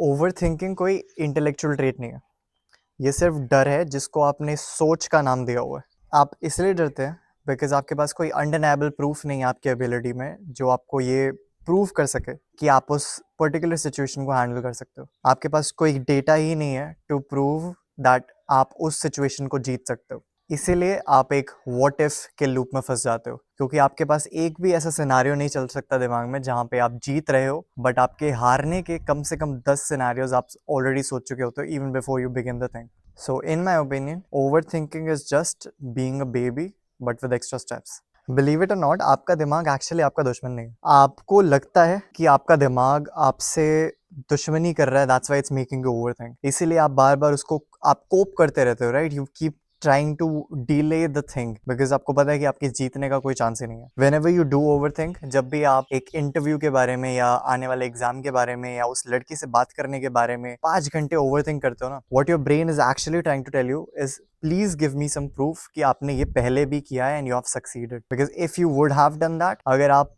Over thinking कोई intellectual trait नहीं है, ये सिर्फ डर है जिसको आपने सोच का नाम दिया हुआ है। आप इसलिए डरते हैं बिकॉज आपके पास कोई अनडेनाबल प्रूफ नहीं है आपकी एबिलिटी में जो आपको ये प्रूव कर सके कि आप उस पर्टिकुलर सिचुएशन को हैंडल कर सकते हो। आपके पास कोई डेटा ही नहीं है टू प्रूव दैट आप उस सिचुएशन को जीत सकते हो। इसीलिए आप एक व्हाट इफ के लूप में फंस जाते हो, क्योंकि आपके पास एक भी ऐसा सिनेरियो नहीं चल सकता दिमाग में जहां पे आप जीत रहे हो, बट आपके हारने के कम से कम 10 सिनेरियोज आप ऑलरेडी सोच चुके होते हो even before you begin the thing. So, in my opinion, overthinking is just being a baby, but with extra steps. Believe it or not, आपका दिमाग एक्चुअली आपका दुश्मन नहीं है। आपको लगता है कि आपका दिमाग आपसे दुश्मनी कर रहा है, that's why it's making you overthink. इसीलिए आप बार बार उसको आप कोप करते रहते हो, right? You keep trying to delay the thing because आपको पता है कि आपके जीतने का कोई चांस ही नहीं है। When ever you do over think, जब भी आप एक इंटरव्यू के बारे में या आने वाले एग्जाम के बारे में या उस लड़की से बात करने के बारे में 5 घंटे ओवर थिंक करते हो ना, what your brain is actually trying to tell you is please give me some proof कि आपने ये पहले भी किया है and you have succeeded. Because if you would have done that, अगर आप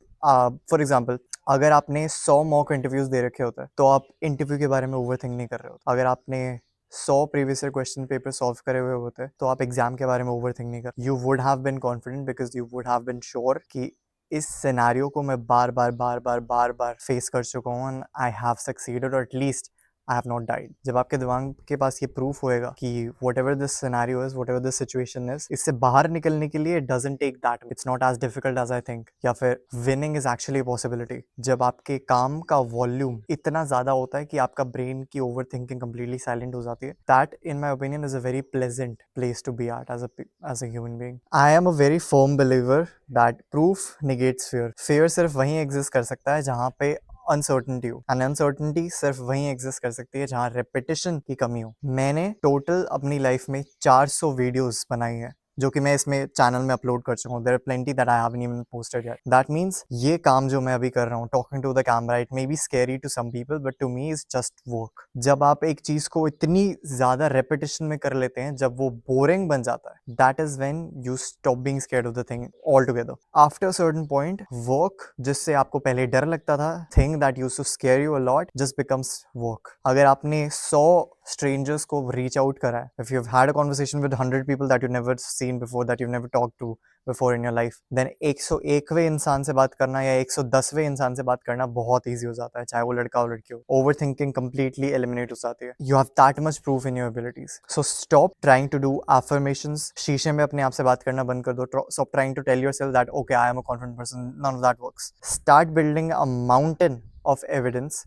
फॉर एग्जाम्पल अगर आपने 100 मॉक इंटरव्यूज दे रखे होते हैं तो आप इंटरव्यू के बारे में ओवर थिंक नहीं कर रहे होते। अगर आपने 100 previous year question paper solve करे हुए होते तो आप एग्जाम के बारे में ओवर थिंक नहीं कर। You would have been confident because you would have been sure कि इस सिनेरियो को मैं बार बार फेस कर चुका हूँ एंड आई हैव सक्सीडेड, और at least I have not died. जब आपके दिमाग के पास ये प्रूफ होएगा कि whatever this scenario is, whatever this situation is, इससे बाहर निकलने के लिए it doesn't take that, it's not as difficult as I think, या फिर विनिंग इज एक्चुअली पॉसिबिलिटी। जब आपके काम का वॉल्यूम इतना ज्यादा होता है कि आपका ब्रेन की ओवर थिंकिंग कंप्लीटली साइलेंट हो जाती है, that in my opinion is a very pleasant place to be at as a human being. I am a very firm believer that proof negates fear. Fear सिर्फ वहीं exist कर सकता है जहां पे अनसर्टनिटी हो, एंड अनसर्टनिटी सिर्फ वहीं एग्जिस्ट कर सकती है जहां रेपिटेशन की कमी हो। मैंने टोटल अपनी लाइफ में 400 वीडियोस बनाई है जो कि मैं इसमें चैनल में अपलोड कर चुका हूँ। There are plenty that I haven't even posted yet. That means ये काम जो मैं अभी कर रहा हूँ, talking to the camera, it may be scary to some people but to me is just work. जब आप एक चीज को इतनी ज्यादा रेपिटेशन में कर लेते हैं, जब वो बोरिंग बन जाता है, that is when you stop being scared of the thing altogether. After a certain point, work जिससे आपको पहले डर लगता था, thing that used to scare you a lot, just becomes work. अगर आपने 100 strangers को reach out करा है, if you've had a conversation with 100 people that you've never seen before, that you've never talked to before in your life, then 101वें इंसान से बात करना या 110वें इंसान से बात करना बहुत ईजी हो जाता है, चाहे वो लड़का हो लड़की हो। ओवर थिंकिंग कंप्लीटली एलिमिनेट हो जाती है। You have that much proof in your abilities, so stop trying to do affirmations। शीशे में अपने आप से बात करना बंद कर दो। Stop trying to tell yourself that okay I am a confident person, none of that works. Start building a mountain of evidence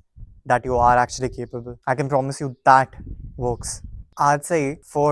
that you are actually capable. I can promise you that works. I'd say for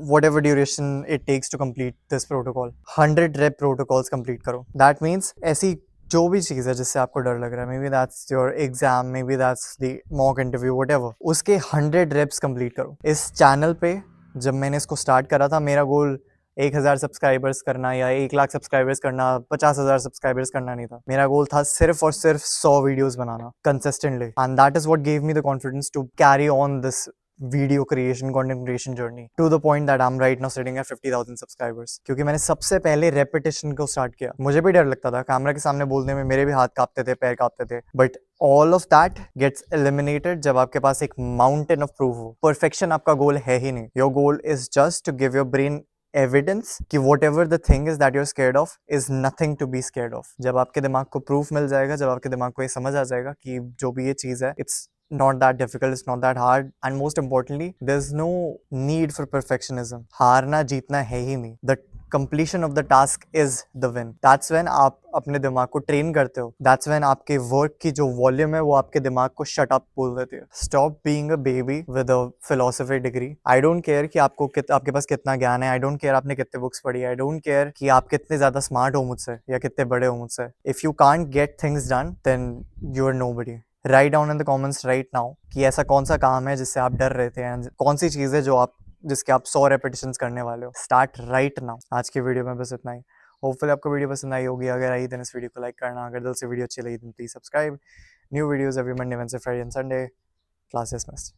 whatever duration it takes to complete this protocol, 100 rep protocols complete करो। That means ऐसी जो भी चीज़ है जिससे आपको डर लग रहा है, maybe that's your exam, maybe that's the mock interview, whatever, उसके 100 reps complete करो। इस चैनल पे जब मैंने इसको स्टार्ट करा था, मेरा गोल 1000 सब्सक्राइबर्स करना या 1 लाख सब्सक्राइबर्स करना, 50,000 सब्सक्राइबर्स करना नहीं था। मेरा गोल था सिर्फ और सिर्फ 100 वीडियोस बनाना consistently, and that is what gave me the confidence to carry on this video creation, content creation journey to the point that I am right now sitting at 50,000 subscribers. क्योंकि मैंने सबसे पहले रेपिटेशन को start किया। मुझे भी डर लगता था कैमरा के सामने बोलने में, मेरे भी हाथ कांपते थे, पैर कांपते थे, but all of that gets eliminated जब आपके पास एक माउंटेन ऑफ प्रूफ हो। परफेक्शन आपका गोल है ही नहीं। Your goal is just to give your brain evidence कि whatever the thing is that you're scared of is nothing to be scared of। जब आपके दिमाग को प्रूफ मिल जाएगा, जब आपके दिमाग को ये समझ आ जाएगा कि जो भी ये चीज है, it's not that difficult, it's not that hard, and most importantly there's no need for perfectionism। हारना जीतना है ही नहीं। The completion of the task is the win। That's when आप अपने दिमाग को ट्रेन करते हो। That's when आपके वर्क की जो वॉल्यूम है वो आपके दिमाग को शट अप बोल देती है। Stop being a baby with a philosophy degree। I don't care कि आपके पास कितना ज्ञान है। I don't care आपने कितने बुक्स पढ़ी है। I don't care कि आप कितने ज्यादा स्मार्ट हो मुझसे या कितने बड़े हो मुझसे। If you can't get things done, then you are nobody। Write down in the comments right now कि ऐसा कौन सा काम है जिससे आप डर रहे थे, एंड कौन सी चीज़ है जिसके आप 100 रेपिटेशंस करने वाले हो। Start right now. आज की वीडियो में बस इतना ही। होपफुली आपको वीडियो पसंद आई होगी। अगर आई देन इस वीडियो को लाइक करना। अगर दिल से वीडियो अच्छी लगी तो please subscribe. New videos every Monday, Wednesday, Friday and Sunday. Classes missed.